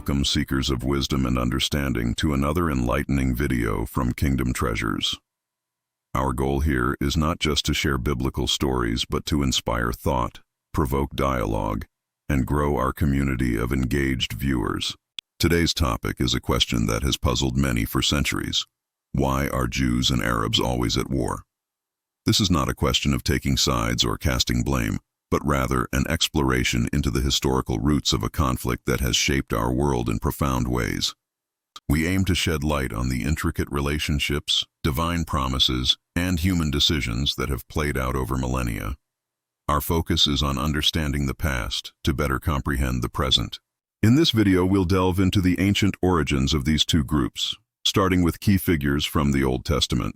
Welcome, seekers of wisdom and understanding, to another enlightening video from Kingdom Treasures. Our goal here is not just to share biblical stories, but to inspire thought, provoke dialogue, and grow our community of engaged viewers. Today's topic is a question that has puzzled many for centuries. Why are Jews and Arabs always at war? This is not a question of taking sides or casting blame, but rather an exploration into the historical roots of a conflict that has shaped our world in profound ways. We aim to shed light on the intricate relationships, divine promises, and human decisions that have played out over millennia. Our focus is on understanding the past to better comprehend the present. In this video, we'll delve into the ancient origins of these two groups, starting with key figures from the Old Testament: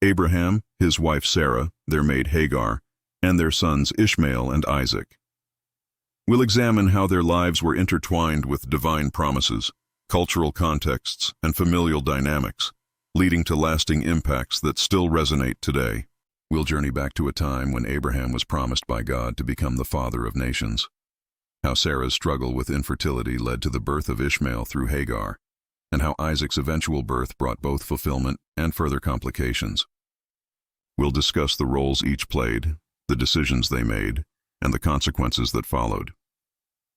Abraham, his wife Sarah, their maid Hagar, and their sons Ishmael and Isaac. We'll examine how their lives were intertwined with divine promises, cultural contexts, and familial dynamics, leading to lasting impacts that still resonate today. We'll journey back to a time when Abraham was promised by God to become the father of nations, how Sarah's struggle with infertility led to the birth of Ishmael through Hagar, and how Isaac's eventual birth brought both fulfillment and further complications. We'll discuss the roles each played, the decisions they made, and the consequences that followed.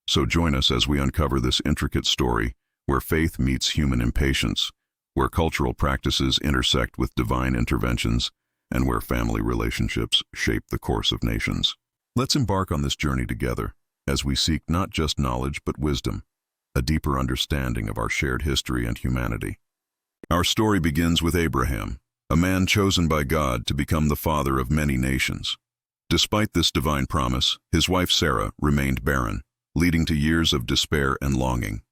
So join us as we uncover this intricate story where faith meets human impatience, where cultural practices intersect with divine interventions, and where family relationships shape the course of nations. Let's embark on this journey together as we seek not just knowledge but wisdom, a deeper understanding of our shared history and humanity. Our story begins with Abraham, a man chosen by God to become the father of many nations. Despite this divine promise, his wife Sarah remained barren, leading to years of despair and longing.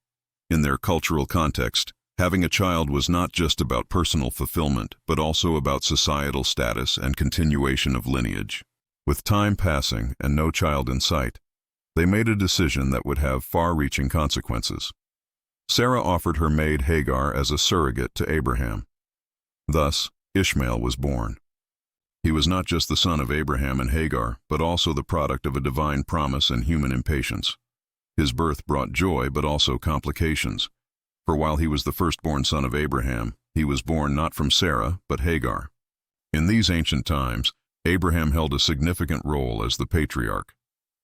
In their cultural context, having a child was not just about personal fulfillment, but also about societal status and continuation of lineage. With time passing and no child in sight, they made a decision that would have far-reaching consequences. Sarah offered her maid Hagar as a surrogate to Abraham. Thus, Ishmael was born. He was not just the son of Abraham and Hagar, but also the product of a divine promise and human impatience. His birth brought joy, but also complications. For while he was the firstborn son of Abraham, he was born not from Sarah, but Hagar. In these ancient times, Abraham held a significant role as the patriarch.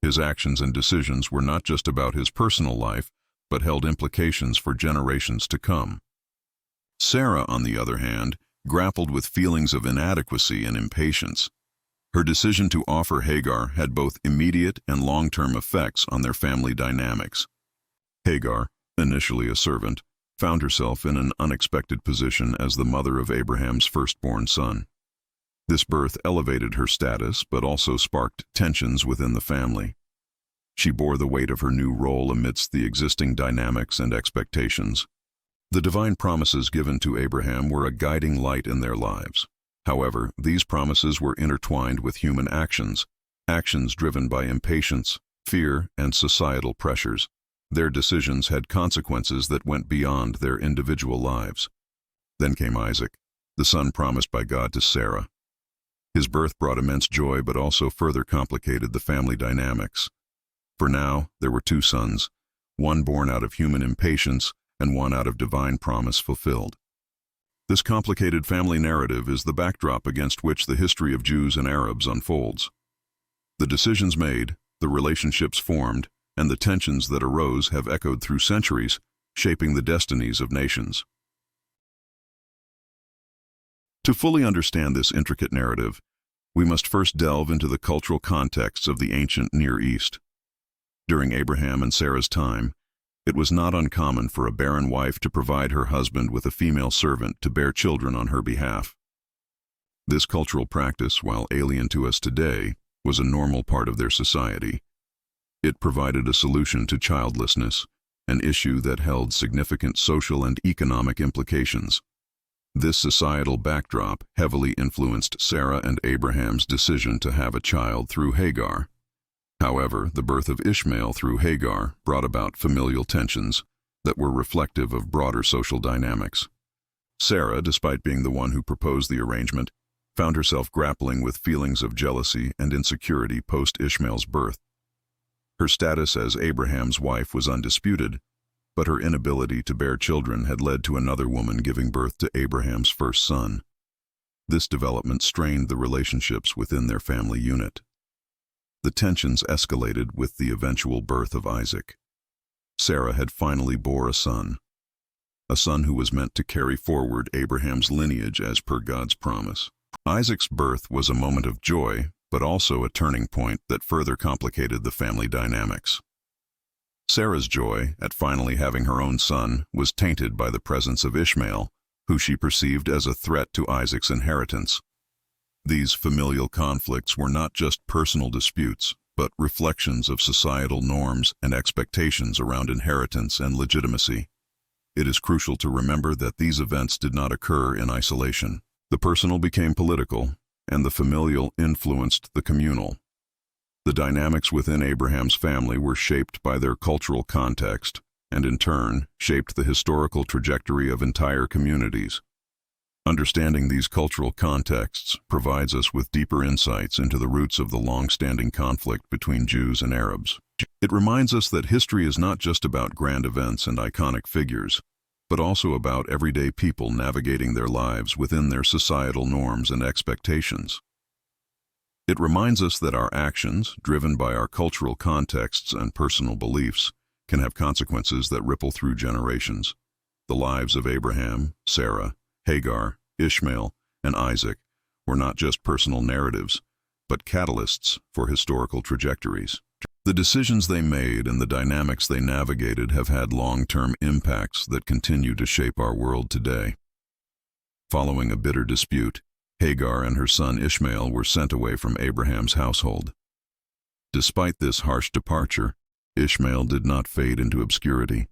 His actions and decisions were not just about his personal life, but held implications for generations to come. Sarah, on the other hand, grappled with feelings of inadequacy and impatience. Her decision to offer Hagar had both immediate and long-term effects on their family dynamics. Hagar, initially a servant, found herself in an unexpected position as the mother of Abraham's firstborn son. This birth elevated her status, but also sparked tensions within the family. She bore the weight of her new role amidst the existing dynamics and expectations. The divine promises given to Abraham were a guiding light in their lives. However, these promises were intertwined with human actions driven by impatience, fear, and societal pressures. Their decisions had consequences that went beyond their individual lives. Then came Isaac, the son promised by God to Sarah. His birth brought immense joy, but also further complicated the family dynamics. For now, there were two sons, one born out of human impatience and one out of divine promise fulfilled. This complicated family narrative is the backdrop against which the history of Jews and Arabs unfolds. The decisions made, the relationships formed, and the tensions that arose have echoed through centuries, shaping the destinies of nations. To fully understand this intricate narrative, we must first delve into the cultural contexts of the ancient Near East. During Abraham and Sarah's time, it was not uncommon for a barren wife to provide her husband with a female servant to bear children on her behalf. This cultural practice, while alien to us today, was a normal part of their society. It provided a solution to childlessness, an issue that held significant social and economic implications. This societal backdrop heavily influenced Sarah and Abraham's decision to have a child through Hagar. However, the birth of Ishmael through Hagar brought about familial tensions that were reflective of broader social dynamics. Sarah, despite being the one who proposed the arrangement, found herself grappling with feelings of jealousy and insecurity post-Ishmael's birth. Her status as Abraham's wife was undisputed, but her inability to bear children had led to another woman giving birth to Abraham's first son. This development strained the relationships within their family unit. The tensions escalated with the eventual birth of Isaac. Sarah had finally bore a son who was meant to carry forward Abraham's lineage as per God's promise. Isaac's birth was a moment of joy, but also a turning point that further complicated the family dynamics. Sarah's joy at finally having her own son was tainted by the presence of Ishmael, who she perceived as a threat to Isaac's inheritance. These familial conflicts were not just personal disputes, but reflections of societal norms and expectations around inheritance and legitimacy. It is crucial to remember that these events did not occur in isolation. The personal became political, and the familial influenced the communal. The dynamics within Abraham's family were shaped by their cultural context, and in turn, shaped the historical trajectory of entire communities. Understanding these cultural contexts provides us with deeper insights into the roots of the long-standing conflict between Jews and Arabs. It reminds us that history is not just about grand events and iconic figures, but also about everyday people navigating their lives within their societal norms and expectations. It reminds us that our actions, driven by our cultural contexts and personal beliefs, can have consequences that ripple through generations. The lives of Abraham, Sarah, Hagar, Ishmael, and Isaac were not just personal narratives, but catalysts for historical trajectories. The decisions they made and the dynamics they navigated have had long-term impacts that continue to shape our world today. Following a bitter dispute, Hagar and her son Ishmael were sent away from Abraham's household. Despite this harsh departure, Ishmael did not fade into obscurity.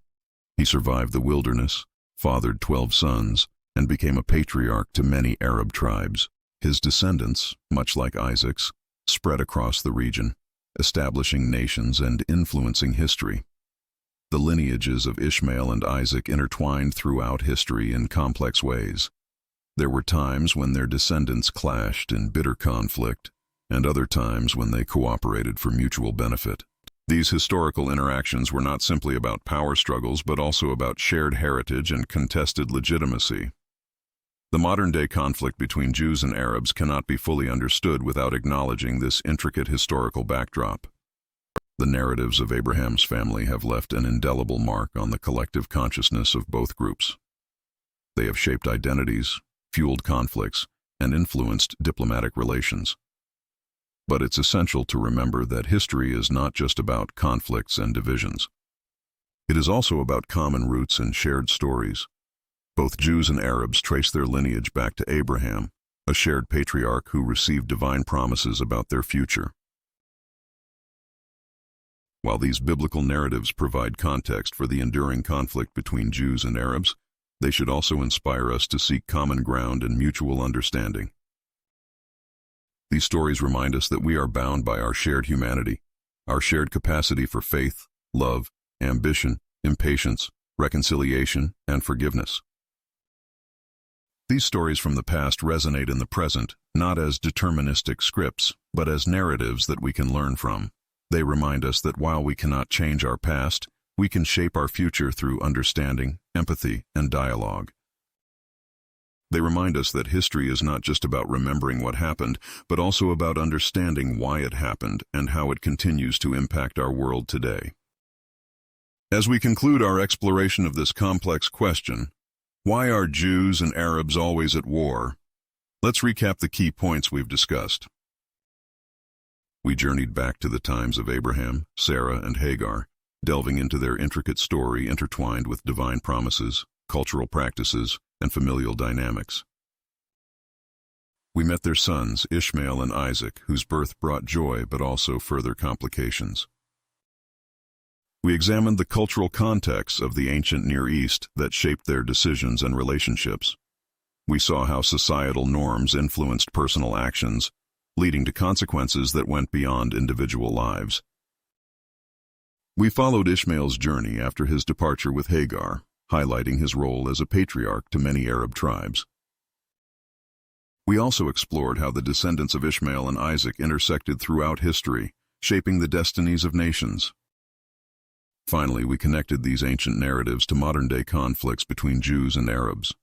He survived the wilderness, fathered 12 sons, and became a patriarch to many Arab tribes. His descendants, much like Isaac's, spread across the region, establishing nations and influencing history. The lineages of Ishmael and Isaac intertwined throughout history in complex ways. There were times when their descendants clashed in bitter conflict, and other times when they cooperated for mutual benefit. These historical interactions were not simply about power struggles, but also about shared heritage and contested legitimacy. The modern-day conflict between Jews and Arabs cannot be fully understood without acknowledging this intricate historical backdrop. The narratives of Abraham's family have left an indelible mark on the collective consciousness of both groups. They have shaped identities, fueled conflicts, and influenced diplomatic relations. But it's essential to remember that history is not just about conflicts and divisions. It is also about common roots and shared stories. Both Jews and Arabs trace their lineage back to Abraham, a shared patriarch who received divine promises about their future. While these biblical narratives provide context for the enduring conflict between Jews and Arabs, they should also inspire us to seek common ground and mutual understanding. These stories remind us that we are bound by our shared humanity, our shared capacity for faith, love, ambition, impatience, reconciliation, and forgiveness. These stories from the past resonate in the present, not as deterministic scripts, but as narratives that we can learn from. They remind us that while we cannot change our past, we can shape our future through understanding, empathy, and dialogue. They remind us that history is not just about remembering what happened, but also about understanding why it happened and how it continues to impact our world today. As we conclude our exploration of this complex question, why are Jews and Arabs always at war? Let's recap the key points we've discussed. We journeyed back to the times of Abraham, Sarah, and Hagar, delving into their intricate story intertwined with divine promises, cultural practices, and familial dynamics. We met their sons, Ishmael and Isaac, whose birth brought joy but also further complications. We examined the cultural contexts of the ancient Near East that shaped their decisions and relationships. We saw how societal norms influenced personal actions, leading to consequences that went beyond individual lives. We followed Ishmael's journey after his departure with Hagar, highlighting his role as a patriarch to many Arab tribes. We also explored how the descendants of Ishmael and Isaac intersected throughout history, shaping the destinies of nations. Finally, we connected these ancient narratives to modern-day conflicts between Jews and Arabs.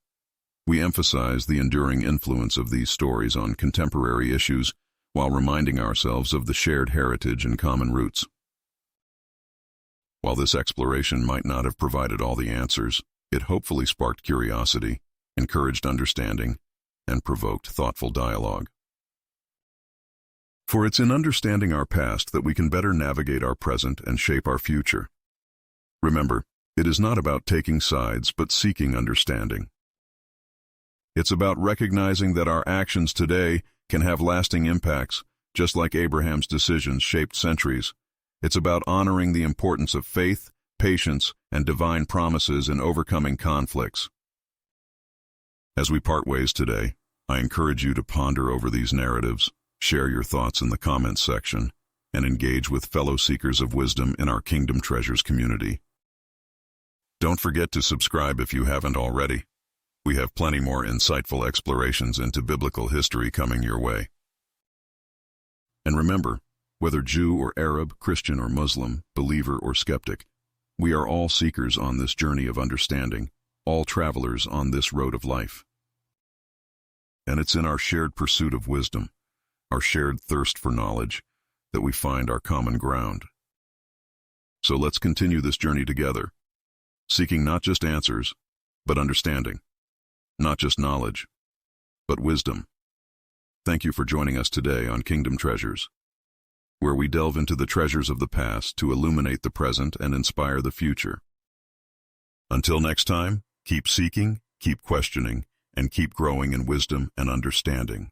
We emphasize the enduring influence of these stories on contemporary issues while reminding ourselves of the shared heritage and common roots. While this exploration might not have provided all the answers, it hopefully sparked curiosity, encouraged understanding, and provoked thoughtful dialogue. For it's in understanding our past that we can better navigate our present and shape our future. Remember, it is not about taking sides but seeking understanding. It's about recognizing that our actions today can have lasting impacts, just like Abraham's decisions shaped centuries. It's about honoring the importance of faith, patience, and divine promises in overcoming conflicts. As we part ways today, I encourage you to ponder over these narratives, share your thoughts in the comments section, and engage with fellow seekers of wisdom in our Kingdom Treasures community. Don't forget to subscribe if you haven't already. We have plenty more insightful explorations into biblical history coming your way. And remember, whether Jew or Arab, Christian or Muslim, believer or skeptic, we are all seekers on this journey of understanding, all travelers on this road of life. And it's in our shared pursuit of wisdom, our shared thirst for knowledge, that we find our common ground. So let's continue this journey together, seeking not just answers, but understanding, not just knowledge, but wisdom. Thank you for joining us today on Kingdom Treasures, where we delve into the treasures of the past to illuminate the present and inspire the future. Until next time, keep seeking, keep questioning, and keep growing in wisdom and understanding.